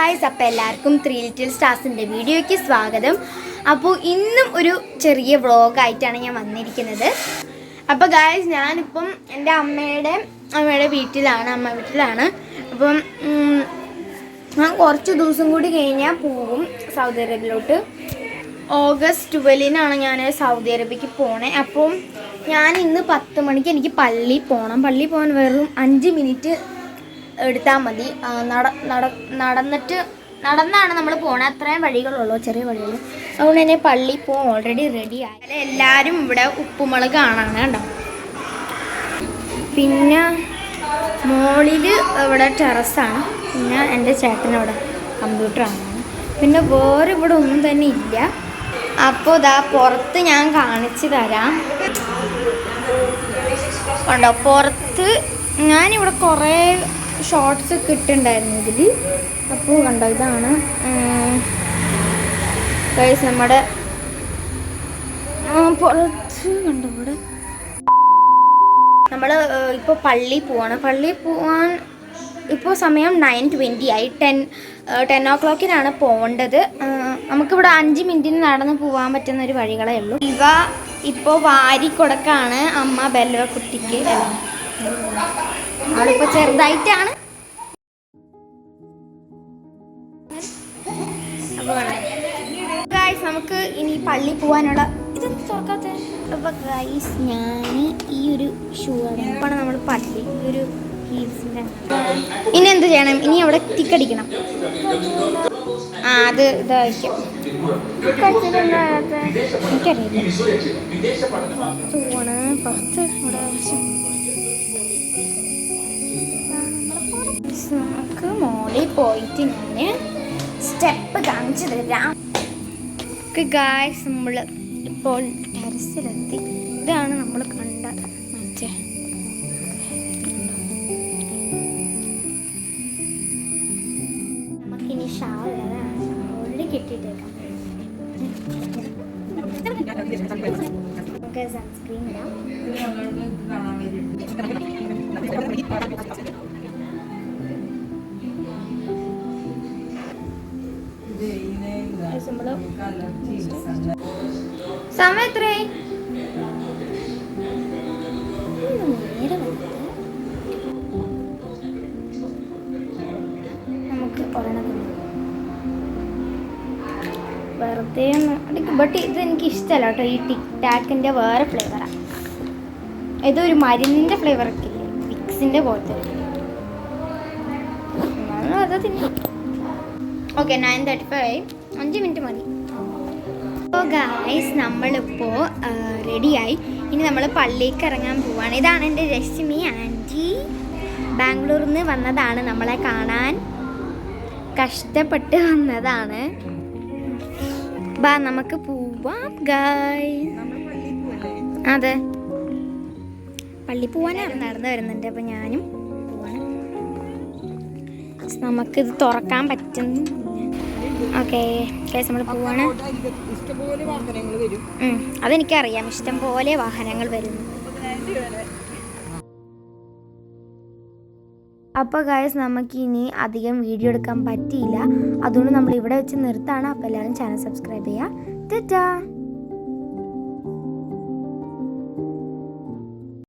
Guys, അപ്പോൾ എല്ലാവർക്കും 3 little സ്റ്റാർസിൻ്റെ വീഡിയോയ്ക്ക് സ്വാഗതം. അപ്പോൾ ഇന്നും ഒരു ചെറിയ വ്ളോഗായിട്ടാണ് ഞാൻ വന്നിരിക്കുന്നത്. അപ്പോൾ ഗായ്സ്, ഞാനിപ്പം എൻ്റെ അമ്മയുടെ വീട്ടിലാണ്, അമ്മ വീട്ടിലാണ്. അപ്പം ഞാൻ കുറച്ച് ദിവസം കൂടി കഴിഞ്ഞാൽ പോവും സൗദി അറേബ്യയിലോട്ട്. ഓഗസ്റ്റ് 12-നാണ് ഞാൻ സൗദി അറേബ്യക്ക് പോണേ. അപ്പം ഞാൻ ഇന്ന് 10 മണിക്ക് എനിക്ക് പള്ളിയിൽ പോകണം. പള്ളിയിൽ പോകാൻ വെറും 5 മിനിറ്റ് എടുത്താൽ മതി. നടന്നാണ് നമ്മൾ പോകണത്. അത്രയും വഴികളുള്ളൂ, ചെറിയ വഴികൾ. അതുകൊണ്ട് തന്നെ പള്ളിയിൽ പോകാൻ ഓൾറെഡി റെഡി ആയി. എല്ലാവരും ഇവിടെ ഉപ്പുമുളക് കാണാണ് കണ്ടോ. പിന്നെ മോളിൽ ഇവിടെ ടെറസാണ്. പിന്നെ എൻ്റെ ചേട്ടനവിടെ കമ്പ്യൂട്ടറാണ്. പിന്നെ വേറെ ഇവിടെ ഒന്നും തന്നെ ഇല്ല. അപ്പോൾ ഇതാ പുറത്ത് ഞാൻ കാണിച്ചു തരാം. കണ്ടോ, പുറത്ത് ഞാനിവിടെ കുറേ ഷോർട്സ് ഒക്കെ ഇട്ടുണ്ടായിരുന്നു ഇതിൽ. അപ്പോൾ കണ്ടോ, ഇതാണ് ഗൈസ് നമ്മുടെ പുറത്ത് കണ്ടോ. ഇവിടെ നമ്മൾ ഇപ്പോൾ പള്ളിയിൽ പോവാണ്. പള്ളിയിൽ പോവാൻ ഇപ്പോൾ സമയം 9:20 ആയി. 10 o'clock-നാണ് പോകേണ്ടത്. നമുക്കിവിടെ 5 മിനിറ്റിന് നടന്ന് പോകാൻ പറ്റുന്ന ഒരു വഴികളേ ഉള്ളൂ. ഇവ ഇപ്പോൾ വാരിക്കൊടക്കാണ് അമ്മ ബെല്ലോ കുട്ടിക്ക്. അവളിപ്പോൾ ചെറുതായിട്ടാണ്. അപ്പോൾ ഗൈസ്, നമുക്ക് ഇനി പള്ളി പോകാനുള്ള ഇതൊന്നും തുറക്കാത്ത. അപ്പോൾ ഗൈസ്, ഞാൻ ഈ ഒരു ഷൂ ആണ് നമ്മൾ പള്ളി, ഈ ഒരു ഹീൽസിൻ്റെ. ഇനി എന്ത് ചെയ്യണം? ഇനി അവിടെ ടിക്കടിക്കണം. അത് ഇതായിരിക്കും. എനിക്കറിയില്ല. പുറത്ത് നമുക്ക് മോളിൽ പോയിട്ട് ഞാൻ സ്റ്റെപ്പ് കാണിച്ചു തരാം. ഗായ്സ്, നമ്മൾ ഇപ്പോൾ ടെറസിലെത്തി. ഇതാണ് നമ്മൾ കണ്ട മറ്റേ നമുക്കിനി ഷാൾ ഓൾറെഡി കിട്ടിയിട്ടേക്കാം. നമുക്ക് സൺസ്ക്രീൻ ഇടാം. സമയം എത്രയായി? നമുക്ക് വെറുതെ ബട്ട് ഇത് എനിക്ക് ഇഷ്ടമല്ല കേട്ടോ. ഈ ടിക് ടാക്കിൻ്റെ വേറെ ഫ്ലേവറാണ്. ഇതൊരു മരുന്നിൻ്റെ ഫ്ലേവറൊക്കെ ഇല്ലേ, വിക്സിൻ്റെ പോലത്തെ. അത് തിന്നു. ഓക്കെ, 9:35. 5 മിനിറ്റ് മതി. അപ്പോൾ ഗായ്സ്, നമ്മളിപ്പോൾ റെഡിയായി. ഇനി നമ്മൾ പള്ളിക്ക് ഇറങ്ങാൻ പോവാണ്. ഇതാണ് എൻ്റെ രശ്മി ആൻറ്റി. ബാംഗ്ലൂരിൽ നിന്ന് വന്നതാണ്, നമ്മളെ കാണാൻ കഷ്ടപ്പെട്ട് വന്നതാണ്. ബാ, നമുക്ക് പോവാം ഗായ്സ്. അതെ, പള്ളി പോവാനാണ് നടന്നു വരുന്നുണ്ട്. അപ്പം ഞാനും പോവാണ്. നമുക്കിത് തുറക്കാൻ പറ്റുന്നു. ഓക്കെ ഗൈസ്, നമ്മൾ പോവാണ്. അതെനിക്കറിയാം, ഇഷ്ടംപോലെ വാഹനങ്ങൾ വരുന്നു. അപ്പോൾ ഗൈസ്, നമുക്ക് ഇനി അധികം വീഡിയോ എടുക്കാൻ പറ്റിയില്ല. അതുകൊണ്ട് നമ്മൾ ഇവിടെ വെച്ച് നിർത്താണ്. അപ്പോൾ എല്ലാവരും ചാനൽ സബ്സ്ക്രൈബ് ചെയ്യുക. ടാറ്റാ.